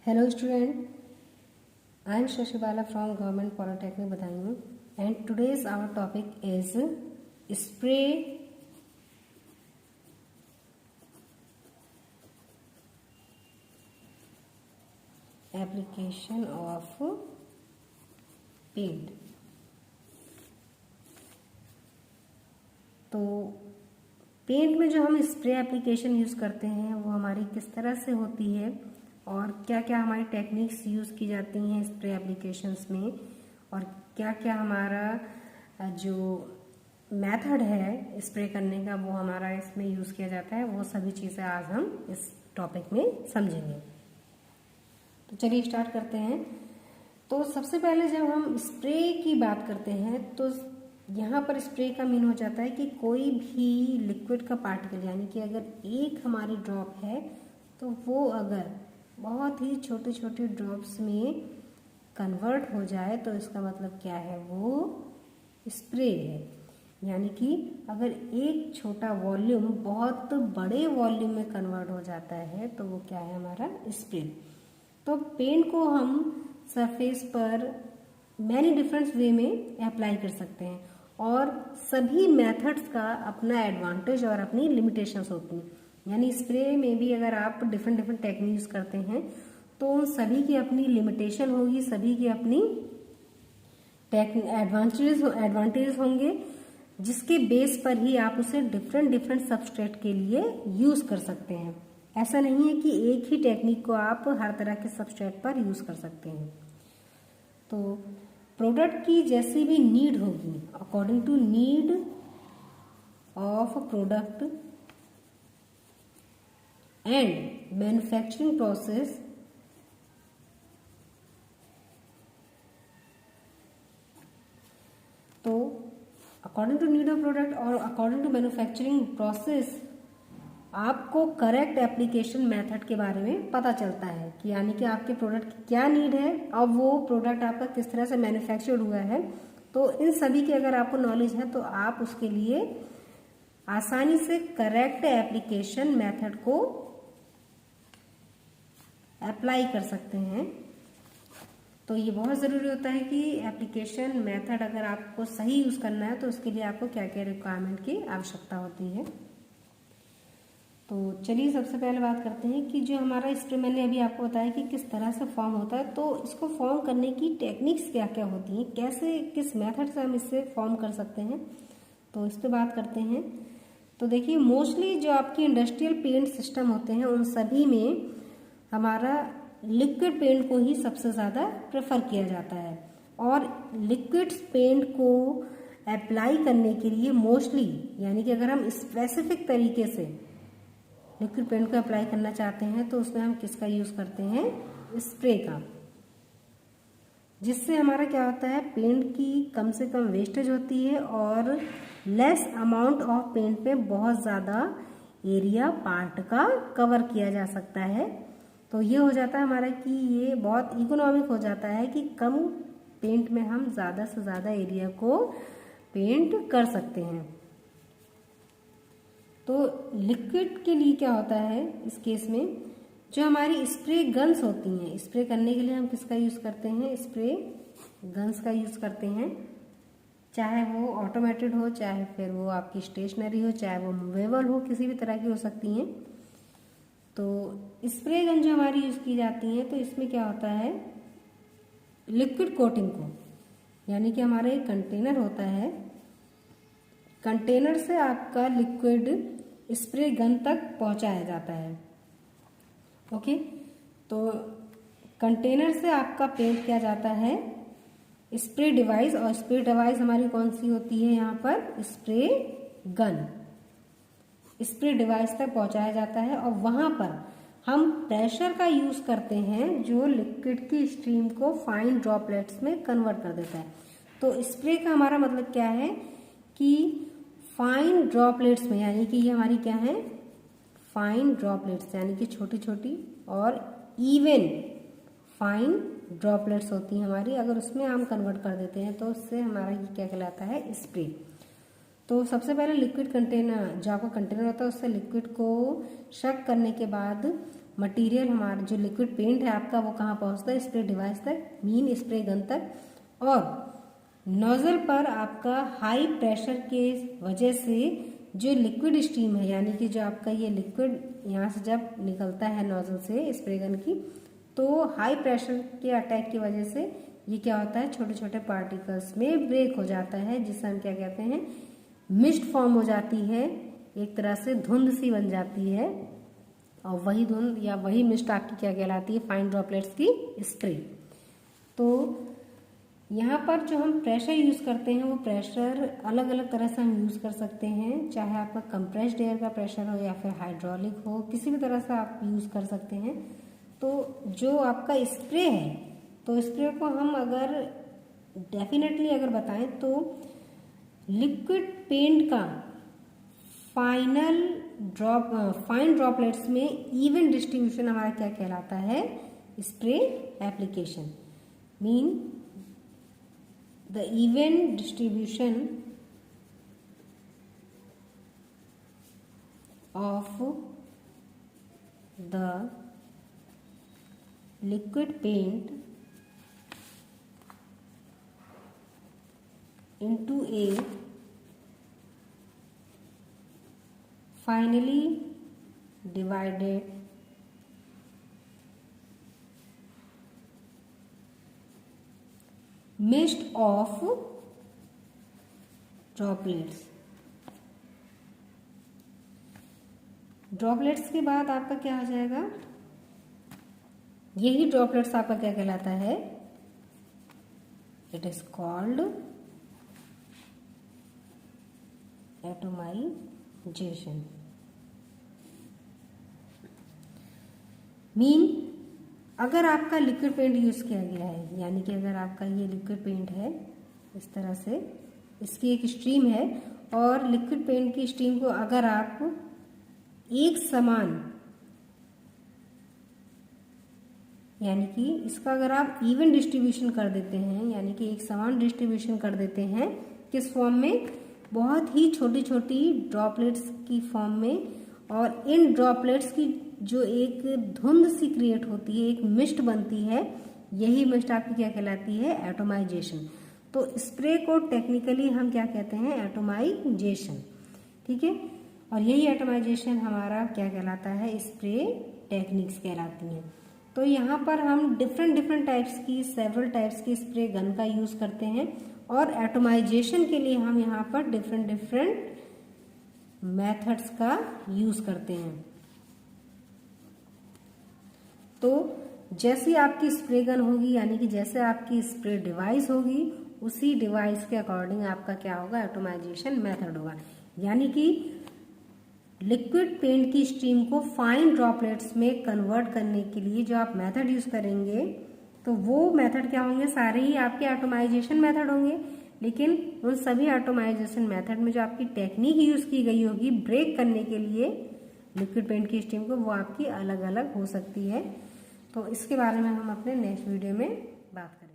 Hello student, I am Shashibala from Government Polytechnic Badaयूं and today's our topic is spray application of paint। तो paint में जो हम spray application use करते हैं वो हमारी किस तरह से होती है और क्या क्या हमारी टेक्निक्स यूज़ की जाती हैं स्प्रे एप्लीकेशंस में और क्या क्या हमारा जो मेथड है स्प्रे करने का वो हमारा इसमें यूज़ किया जाता है, वो सभी चीज़ें आज हम इस टॉपिक में समझेंगे। तो चलिए स्टार्ट करते हैं। तो सबसे पहले जब हम स्प्रे की बात करते हैं तो यहाँ पर स्प्रे का मीन हो जाता है कि कोई भी लिक्विड का पार्टिकल, यानी कि अगर एक हमारी ड्रॉप है तो वो अगर बहुत ही छोटे छोटे ड्रॉप्स में कन्वर्ट हो जाए तो इसका मतलब क्या है, वो स्प्रे है। यानी कि अगर एक छोटा वॉल्यूम बहुत बड़े वॉल्यूम में कन्वर्ट हो जाता है तो वो क्या है, हमारा स्प्रे। तो पेंट को हम सरफेस पर मैनी डिफरेंट वे में अप्लाई कर सकते हैं और सभी मेथड्स का अपना एडवांटेज और अपनी लिमिटेशंस होती हैं। यानी स्प्रे में भी अगर आप डिफरेंट टेक्निक यूज करते हैं तो सभी की अपनी लिमिटेशन होगी, सभी की अपनी एडवांटेजेस होंगे, जिसके बेस पर ही आप उसे डिफरेंट सबस्ट्रेट के लिए यूज कर सकते हैं। ऐसा नहीं है कि एक ही टेक्निक को आप हर तरह के सबस्ट्रेट पर यूज कर सकते हैं। तो प्रोडक्ट की जैसी भी नीड होगी, according to need of product and manufacturing process, तो according to need of product और अकॉर्डिंग टू मैन्युफैक्चरिंग प्रोसेस आपको करेक्ट एप्लीकेशन मेथड के बारे में पता चलता है कि यानी कि आपके प्रोडक्ट की क्या नीड है और वो प्रोडक्ट आपका किस तरह से मैन्युफैक्चर्ड हुआ है। तो इन सभी की अगर आपको नॉलेज है तो आप उसके लिए आसानी से करेक्ट एप्लीकेशन मेथड को अप्लाई कर सकते हैं। तो ये बहुत ज़रूरी होता है कि एप्लीकेशन मेथड अगर आपको सही यूज़ करना है तो उसके लिए आपको क्या क्या रिक्वायरमेंट की आवश्यकता होती है। तो चलिए सबसे पहले बात करते हैं कि जो हमारा स्प्रे, मैंने अभी आपको बताया कि किस तरह से फॉर्म होता है, तो इसको फॉर्म करने की टेक्निक्स क्या क्या होती हैं, कैसे किस मेथड से हम इससे फॉर्म कर सकते हैं, तो इस पर बात करते हैं। तो देखिए मोस्टली जो आपकी इंडस्ट्रियल पेंट सिस्टम होते हैं उन सभी में हमारा लिक्विड पेंट को ही सबसे ज़्यादा प्रेफर किया जाता है और लिक्विड पेंट को अप्लाई करने के लिए मोस्टली, यानी कि अगर हम स्पेसिफिक तरीके से लिक्विड पेंट को अप्लाई करना चाहते हैं तो उसमें हम किसका यूज़ करते हैं, स्प्रे का, जिससे हमारा क्या होता है, पेंट की कम से कम वेस्टेज होती है और लेस अमाउंट ऑफ पेंट पे बहुत ज़्यादा एरिया पार्ट का कवर किया जा सकता है। तो ये हो जाता है हमारा कि ये बहुत इकोनॉमिक हो जाता है कि कम पेंट में हम ज़्यादा से ज़्यादा एरिया को पेंट कर सकते हैं। तो लिक्विड के लिए क्या होता है इस केस में, जो हमारी स्प्रे गन्स होती हैं, स्प्रे करने के लिए हम किसका यूज़ करते हैं, स्प्रे गन्स का यूज़ करते हैं, चाहे वो ऑटोमेटेड हो, चाहे फिर वो आपकी स्टेशनरी हो, चाहे वो मूवेबल हो, किसी भी तरह की हो सकती हैं। तो स्प्रे गन जो हमारी यूज़ की जाती हैं तो इसमें क्या होता है, लिक्विड कोटिंग को, यानी कि हमारा एक कंटेनर होता है, कंटेनर से आपका लिक्विड स्प्रे गन तक पहुंचाया जाता है। ओके, तो कंटेनर से आपका पेंट किया जाता है स्प्रे डिवाइस, और स्प्रे डिवाइस हमारी कौन सी होती है, यहाँ पर स्प्रे गन, स्प्रे डिवाइस तक पहुंचाया जाता है और वहां पर हम प्रेशर का यूज करते हैं जो लिक्विड की स्ट्रीम को फाइन ड्रॉपलेट्स में कन्वर्ट कर देता है। तो स्प्रे का हमारा मतलब क्या है कि फाइन ड्रॉपलेट्स में, यानी कि ये हमारी क्या है, फाइन ड्रॉपलेट्स, यानी कि छोटी छोटी और इवन फाइन ड्रॉपलेट्स होती हैं हमारी, अगर उसमें हम कन्वर्ट कर देते हैं तो उससे हमारा ये क्या कहलाता है, स्प्रे। तो सबसे पहले लिक्विड कंटेनर, जो आपका कंटेनर होता है उससे लिक्विड को शक करने के बाद मटेरियल हमारा जो लिक्विड पेंट है आपका वो कहाँ पहुँचता है, स्प्रे डिवाइस तक, मीन स्प्रे गन तक। और नोजल पर आपका हाई प्रेशर के वजह से जो लिक्विड स्ट्रीम है, यानी कि जो आपका ये लिक्विड यहाँ से जब निकलता है नोजल से स्प्रे गन की, तो हाई प्रेशर के अटैक की वजह से ये क्या होता है, छोटे छोटे पार्टिकल्स में ब्रेक हो जाता है, जिसे हम क्या कहते हैं, मिस्ट फॉर्म हो जाती है, एक तरह से धुंध सी बन जाती है। और वही धुंध या वही मिस्ट आपकी क्या कहलाती है, फाइन ड्रॉपलेट्स की स्प्रे। तो यहाँ पर जो हम प्रेशर यूज़ करते हैं वो प्रेशर अलग अलग तरह से हम यूज़ कर सकते हैं, चाहे आपका कंप्रेस्ड एयर का प्रेशर हो या फिर हाइड्रोलिक हो, किसी भी तरह से आप यूज़ कर सकते हैं। तो जो आपका स्प्रे है, तो स्प्रे को हम अगर डेफिनेटली अगर बताएं तो लिक्विड पेंट का फाइन ड्रॉपलेट्स में इवन डिस्ट्रीब्यूशन हमारा क्या कहलाता है, spray application. Mean the even distribution of the liquid paint into a finally divided mist of droplets। Droplets के बाद आपका क्या हो जाएगा, यही ड्रॉपलेट्स आपका क्या कहलाता है, it is called atomisation. Mean अगर आपका लिक्विड पेंट यूज किया गया है, यानी कि अगर आपका ये लिक्विड पेंट है इस तरह से, इसकी एक स्ट्रीम है, और लिक्विड पेंट की स्ट्रीम को अगर आप एक समान, यानी कि इसका अगर आप इवन डिस्ट्रीब्यूशन कर देते हैं, यानी कि एक समान डिस्ट्रीब्यूशन कर देते हैं, किस फॉर्म में, बहुत ही छोटी छोटी ड्रॉपलेट्स की फॉर्म में, और इन ड्रॉपलेट्स की जो एक धुंध सी क्रिएट होती है, एक मिस्ट बनती है, यही मिस्ट आपकी क्या कहलाती है, एटोमाइजेशन। तो स्प्रे को टेक्निकली हम क्या कहते हैं, एटोमाइजेशन। ठीक है, और यही एटोमाइजेशन हमारा क्या कहलाता है, स्प्रे टेक्निक्स कहलाती हैं। तो यहाँ पर हम डिफरेंट टाइप्स की, सेवरल टाइप्स की स्प्रे गन का यूज करते हैं, और एटोमाइजेशन के लिए हम यहाँ पर डिफरेंट मेथड्स का यूज करते हैं। तो जैसी आपकी स्प्रे गन होगी, यानी कि जैसे आपकी स्प्रे डिवाइस होगी, उसी डिवाइस के अकॉर्डिंग आपका क्या होगा, एटोमाइजेशन मेथड होगा। यानी कि लिक्विड पेंट की स्ट्रीम को फाइन ड्रॉपलेट्स में कन्वर्ट करने के लिए जो आप मेथड यूज करेंगे, तो वो मेथड क्या होंगे, सारे ही आपके एटोमाइजेशन मेथड होंगे। लेकिन उन सभी एटोमाइजेशन मेथड में जो आपकी टेक्निक यूज की गई होगी ब्रेक करने के लिए लिक्विड पेंट की स्ट्रीम को, वो आपकी अलग अलग हो सकती है। तो इसके बारे में हम अपने नेक्स्ट वीडियो में बात करेंगे।